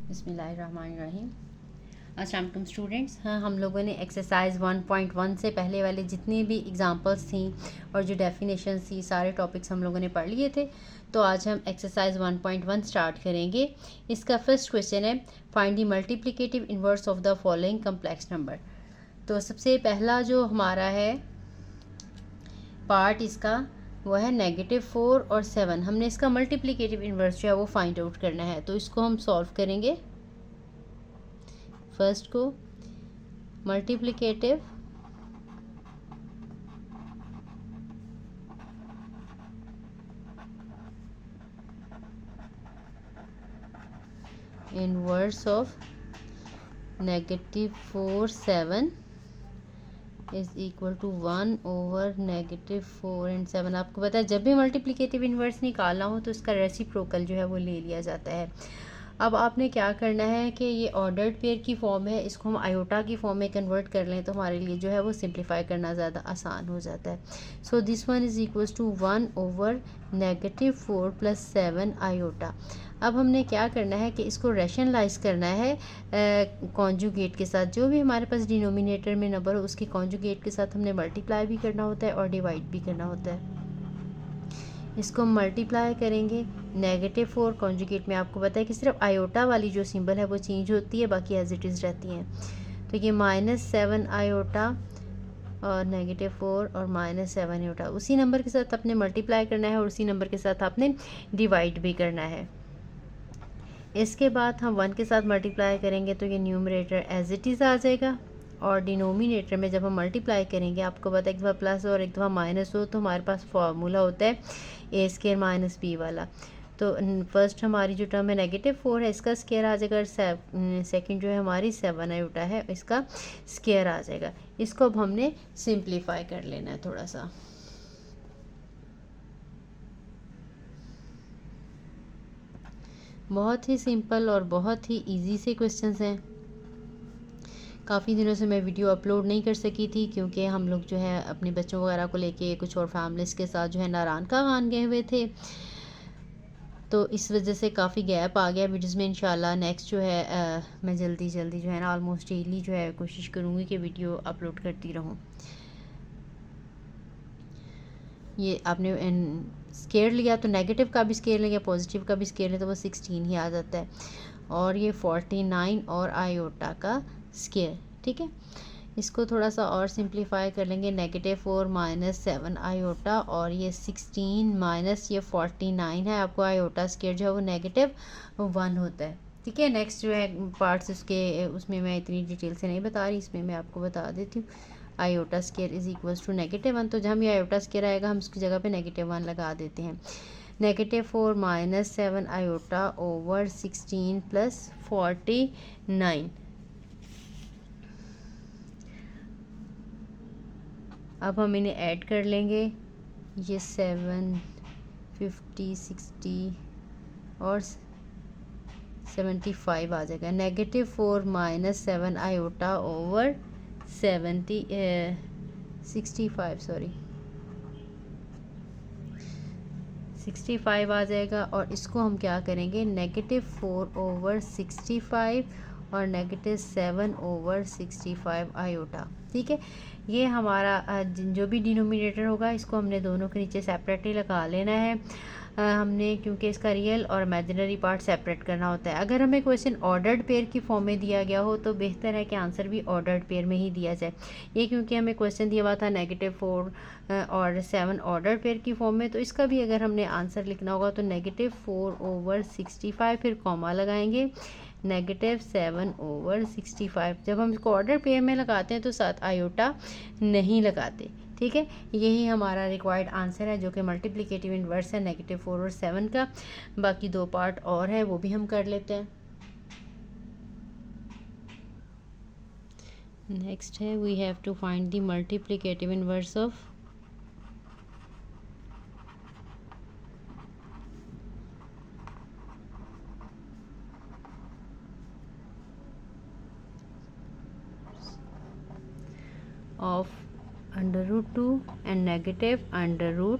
बिस्मिल्लाहिर्रहमानिर्रहीम। अस्सलाम वालेकुम स्टूडेंट्स। हाँ, हम लोगों ने एक्सरसाइज 1.1 से पहले वाले जितनी भी एग्जांपल्स थी और जो डेफिनेशन थी सारे टॉपिक्स हम लोगों ने पढ़ लिए थे। तो आज हम एक्सरसाइज 1.1 स्टार्ट करेंगे। इसका फर्स्ट क्वेश्चन है, find the multiplicative inverse of the following complex number. तो सबसे पहला जो हमारा है पार्ट इसका वो है -4 और 7। हमने इसका मल्टीप्लिकेटिव इन्वर्स जो है वो फाइंड आउट करना है। तो इसको हम सॉल्व करेंगे। फर्स्ट को multiplicative inverse of -4 7 is equal to 1 over -4 and 7। आपको पता है जब भी मल्टीप्लिकेटिव इन्वर्स निकालना हो तो इसका रेसिप्रोकल जो है वो ले लिया जाता है। अब आपने क्या करना है कि ये ऑर्डर्ड पेयर की फॉर्म है, इसको हम आयोटा की फॉर्म में कन्वर्ट कर लें तो हमारे लिए जो है वो सिंप्लीफाई करना ज़्यादा आसान हो जाता है। So this one is equals to 1 over -4 + 7 iota. अब हमने क्या करना है कि इसको रैशनलाइज करना है कॉन्जुगेट के साथ। जो भी हमारे पास डिनोमिनेटर में नंबर हो उसके कॉन्जुगेट के साथ हमने मल्टीप्लाई भी करना होता है और डिवाइड भी करना होता है। इसको मल्टीप्लाई करेंगे -4 कॉन्जुगेट में आपको पता है कि सिर्फ आयोटा वाली जो सिंबल है वो चेंज होती है, बाकी एज इट इज़ रहती हैं। तो ये -7 आयोटा और -4 और -7 आयोटा उसी नंबर के साथ आपने मल्टीप्लाई करना है और उसी नंबर के साथ आपने डिवाइड भी करना है। इसके बाद हम 1 के साथ मल्टीप्लाई करेंगे तो ये न्यूमरेटर एज इट इज़ आ जाएगा और डिनोमिनेटर में जब हम मल्टीप्लाई करेंगे आपको पता है एक दफ़ा प्लस और एक दफ़ा माइनस हो तो हमारे पास फार्मूला होता है a² - b वाला। तो फर्स्ट हमारी जो टर्म है -4 है इसका स्केयर आ जाएगा और सेकंड जो है हमारी 7 आयोटा है इसका स्केयर आ जाएगा। इसको अब हमने सिंप्लीफाई कर लेना है थोड़ा सा। बहुत ही सिंपल और बहुत ही इजी से क्वेश्चंस हैं। काफ़ी दिनों से मैं वीडियो अपलोड नहीं कर सकी थी क्योंकि हम लोग जो है अपने बच्चों वगैरह को लेके कुछ और फैमिलीज़ के साथ जो है नारायण का खान गए हुए थे, तो इस वजह से काफ़ी गैप आ गया वीडियोस में। इंशाल्लाह नेक्स्ट जो है मैं जल्दी जो है ना ऑलमोस्ट डेली जो है कोशिश करूँगी कि वीडियो अपलोड करती रहूँ। ये आपने स्केयर लिया तो नेगेटिव का भी स्केयर लिया, पॉजिटिव का भी स्केयर लिया तो वो 16 ही आ जाता है। और ये 49 और आयोटा का स्केयर, ठीक है। इसको थोड़ा सा और सिंप्लीफाई कर लेंगे, -4 - 7 आयोटा और ये 16 माइनस ये 49 है। आपको आयोटा स्केयर जो है वो -1 होता है, ठीक है। नेक्स्ट जो है पार्ट्स उसके उसमें मैं इतनी डिटेल से नहीं बता रही, इसमें मैं आपको बता देती हूँ। Iota square is equals to -1, तो जहाँ भी आयोटा स्केयर आएगा हम उसकी जगह पे -1 लगा देते हैं। -4 - 7 आयोटा ओवर 16 + 49। अब हम इन्हें ऐड कर लेंगे, ये 7 50 60 और 75 आ जाएगा। -4 - 7 आयोटा ओवर 65 आ जाएगा। और इसको हम क्या करेंगे, -4 ओवर 65 और -7 ओवर 65 आयोटा, ठीक है। ये हमारा जो भी डिनोमिनेटर होगा इसको हमने दोनों के नीचे सेपरेटली लगा लेना है हमने, क्योंकि इसका रियल और इमेजिनरी पार्ट सेपरेट करना होता है। अगर हमें क्वेश्चन ऑर्डर्ड पेयर की फॉर्म में दिया गया हो तो बेहतर है कि आंसर भी ऑर्डर्ड पेयर में ही दिया जाए। ये क्योंकि हमें क्वेश्चन दिया हुआ था -4 और 7 ऑर्डर्ड पेयर की फॉर्म में, तो इसका भी अगर हमने आंसर लिखना होगा तो -4 ओवर 65 फिर कॉमा लगाएंगे, -7 ओवर 65। जब हम इसको ऑर्डर पेयर में लगाते हैं तो साथ आयोटा नहीं लगाते, ठीक है। यही हमारा रिक्वायर्ड आंसर है जो कि मल्टीप्लिकेटिव इन्वर्स है -4 और 7 का। बाकी 2 पार्ट और है वो भी हम कर लेते हैं। नेक्स्ट है, we have to find the multiplicative inverse of √2 and -√5।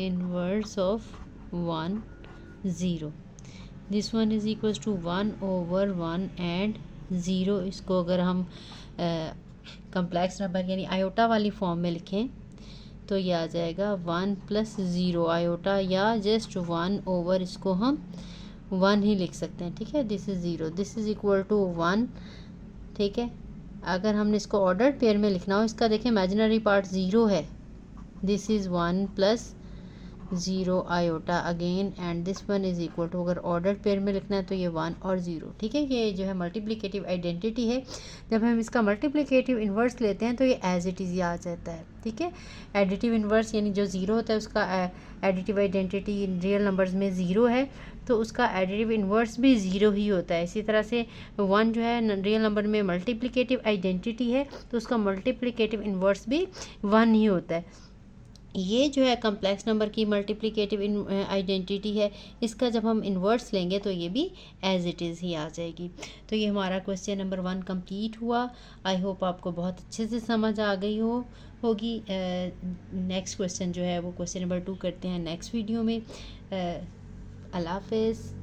Inverse of 1 0, this one is equals to 1 over 1 and 0। इसको अगर हम कम्प्लेक्स नंबर यानी आयोटा वाली फॉर्म में लिखें तो ये आ जाएगा 1 प्लस 0 आयोटा, या जस्ट 1 ओवर, इसको हम 1 ही लिख सकते हैं, ठीक है। This is 0, this is equal to 1, ठीक है। अगर हमने इसको ऑर्डर पेयर में लिखना हो, इसका देखें इमेजिनरी पार्ट 0 है, this is 1 plus 0 iota again, and this one is equal to, अगर ऑर्डर पेयर में लिखना है तो ये 1 और 0, ठीक है। ये जो है मल्टीप्लिकेटिव आइडेंटिटी है। जब हम इसका मल्टीप्लिकेटिव इन्वर्स लेते हैं तो ये एज इट इज़ आ जाता है, ठीक है। एडिटिव इन्वर्स यानी जो 0 होता है उसका एडिटिव आइडेंटिटी रियल नंबर्स में 0 है, तो उसका एडिटिव इन्वर्स भी 0 ही होता है। इसी तरह से 1 जो है रियल नंबर में मल्टीप्लिकेटिव आइडेंटिटी है, तो उसका मल्टीप्लिकेटिव इन्वर्स भी 1 ही होता है। ये जो है कम्प्लेक्स नंबर की मल्टीप्लिकेटिव आइडेंटिटी है, इसका जब हम इन्वर्स लेंगे तो ये भी एज इट इज़ ही आ जाएगी। तो ये हमारा क्वेश्चन नंबर 1 कंप्लीट हुआ। आई होप आपको बहुत अच्छे से समझ आ गई होगी। नेक्स्ट क्वेश्चन जो है वो क्वेश्चन नंबर 2 करते हैं नेक्स्ट वीडियो में। अल्लाह हाफ़िज़।